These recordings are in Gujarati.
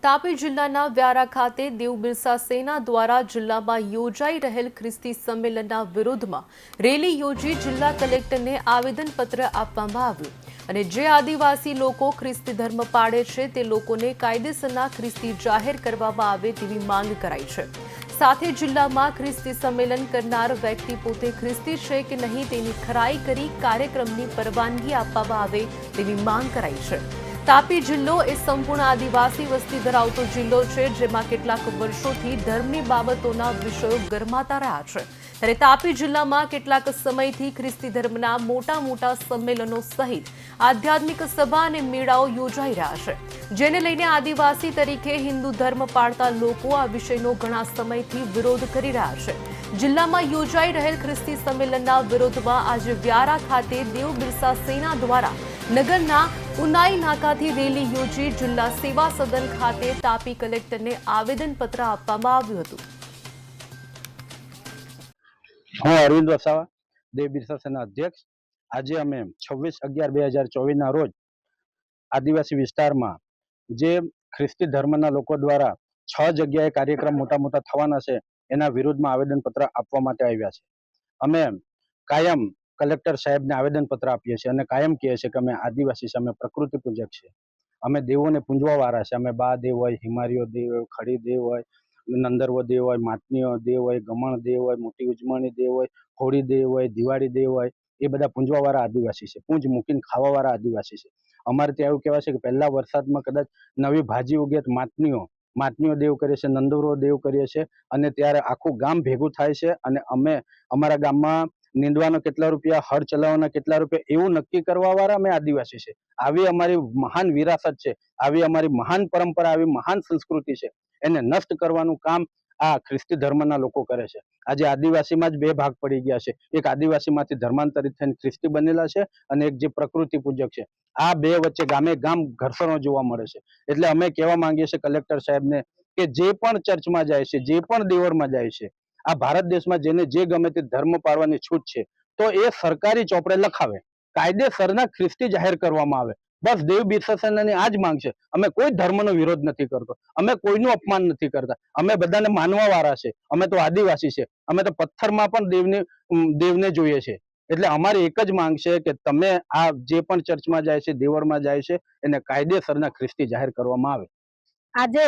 તાપી જિલ્લાના વ્યારા ખાતે દેવ બિરસા સેના દ્વારા જિલ્લામાં યોજાઈ રહેલ ખ્રિસ્તી સંમેલનના વિરોધમાં રેલી યોજી જિલ્લા કલેક્ટરને આવેદનપત્ર આપવામાં આવ્યું અને જે આદિવાસી લોકો ખ્રિસ્તી ધર્મ પાળે છે તે લોકોને કાયદેસરના ખ્રિસ્તી જાહેર કરવામાં આવે તેવી માંગ કરાઈ છે। સાથે જિલ્લામાં ખ્રિસ્તી સંમેલન કરનાર વ્યક્તિ પોતે ખ્રિસ્તી છે કે નહીં તેની ખરાઈ કરી કાર્યક્રમની પરવાનગી આપવામાં આવે તેવી માંગ કરાઈ છે। તાપી જિલ્લો એ સંપૂર્ણ આદિવાસી વસ્તી ધરાવતો જિલ્લો છે, જેમાં કેટલાક વર્ષોથી ધર્મની બાબતોના વિષયો ગરમાતા રહ્યા છે। ત્યારે તાપી જિલ્લામાં કેટલાક સમયથી ખ્રિસ્તી ધર્મના મોટા સંમેલનો સહિત આધ્યાત્મિક સભા અને મેળાઓ યોજાઈ રહ્યા છે, જેને લઈને આદિવાસી તરીકે હિન્દુ ધર્મ પાળતા લોકો આ વિષયનો ઘણા સમયથી વિરોધ કરી રહ્યા છે। જિલ્લામાં યોજાઈ રહેલ ખ્રિસ્તી સંમેલનના વિરોધમાં આજે વ્યારા ખાતે દેવ બિરસા સેના દ્વારા નગરના ઉનાઈ નાકાથી રેલી યોજી જિલ્લા સેવા સદન ખાતે તાપી કલેક્ટરને આવેદનપત્ર આપવામાં આવ્યું હતું। હું અરવિંદ વસાવા, દેવ બિરસા સેના અધ્યક્ષ। આજે અમે 26/11/2024 ના રોજ આદિવાસી વિસ્તારમાં જે ખ્રિસ્તી ધર્મના લોકો દ્વારા 6 જગ્યાએ કાર્યક્રમ મોટા થવાના છે એના વિરુદ્ધમાં આવેદનપત્ર આપવા માટે આવ્યા છે। અમે કાયમ કલેક્ટર સાહેબને આવેદનપત્ર આપીએ છીએ અને કાયમ કહીએ છીએ કે અમે આદિવાસી છે, અમે પ્રકૃતિ પૂજક છે, અમે દેવોને પૂંજવાવાળા છે। અમે બા દેવ હોય, હિમારીઓ દેવ હોય, ખડી દેવ હોય, નંદરવો દેવ હોય, માટનીઓ દેવ હોય, ગમણ દેવ હોય, મોટી ઉજમણી દેવ હોય, હોળી દેવ હોય, દિવાળી દેવ હોય, એ બધા પૂંજવાવાળા આદિવાસી છે, પૂંજ મૂકીને ખાવાવાળા આદિવાસી છે। અમારે ત્યાં એવું કહેવાય છે કે પહેલા વરસાદમાં કદાચ નવી ભાજી ઉગે તો માટનીઓ દેવ કરીએ છીએ, નંદુરો દેવ કરીએ છીએ અને ત્યારે આખું ગામ ભેગું થાય છે અને અમે અમારા ગામમાં નીંદવાના કેટલા રૂપિયા, હળ ચલાવવાના કેટલા રૂપિયા એવું નક્કી કરવા વાળા અમે આદિવાસી છે। આવી અમારી મહાન વિરાસત છે, આવી અમારી મહાન પરંપરા, આવી મહાન સંસ્કૃતિ છે, એને નષ્ટ કરવાનું કામ આ ખ્રિસ્તી ધર્મના લોકો કરે છે। આજે આદિવાસીમાં જ બે ભાગ પડી ગયા છે, એક આદિવાસીમાંથી ધર્માંતરિત થઈને ખ્રિસ્તી બનેલા છે અને એક જે પ્રકૃતિ પૂજક છે। આ બે વચ્ચે ગામે ગામ ઘર્ષણો જોવા મળે છે। એટલે અમે કહેવા માંગીએ છીએ કલેક્ટર સાહેબને કે જે પણ ચર્ચમાં જાય છે, જે પણ દેવળમાં જાય છે, આ ભારત દેશમાં જેને જે ગમે તે ધર્મ પાળવાની છૂટ છે, તો એ સરકારી ચોપડે લખાવે, કાયદેસરના ખ્રિસ્તી જાહેર કરવામાં આવે। બસ દેવ બિરસા સેનાની આ જ માંગ છે। અમે કોઈ ધર્મનો વિરોધ નથી કરતો, અમે કોઈનું અપમાન નથી કરતા, અમે બધાને માનવા વાળા છે, અમે તો આદિવાસી છે, અમે તો પથ્થરમાં પણ દેવને જોઈએ છે। એટલે અમારી એક જ માંગ છે કે તમે આ જે પણ ચર્ચમાં જાય છે, દેવળમાં જાય છે, એને કાયદેસરના ખ્રિસ્તી જાહેર કરવામાં આવે। આજે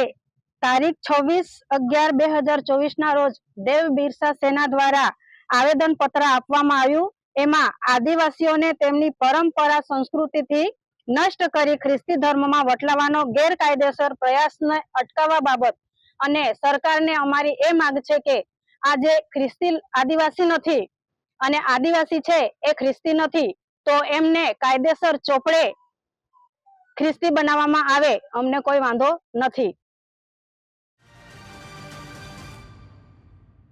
તારીખ 26/11/2024 ના રોજ દેવ બિરસા સેના દ્વારા આવેદન પત્ર આપવામાં આવ્યું। એમાં આદિવાસીઓને તેમની પરંપરા સંસ્કૃતિથી નષ્ટ કરી ખ્રિસ્તી ધર્મમાં વટલાવવાનો ગેરકાયદેસર પ્રયાસને અટકાવવા બાબત અને સરકારને અમારી એ માંગ છે કે આ જે ખ્રિસ્તી આદિવાસી નથી અને આદિવાસી છે એ ખ્રિસ્તી નથી, તો એમને કાયદેસર ચોપડે ખ્રિસ્તી બનાવવામાં આવે, અમને કોઈ વાંધો નથી।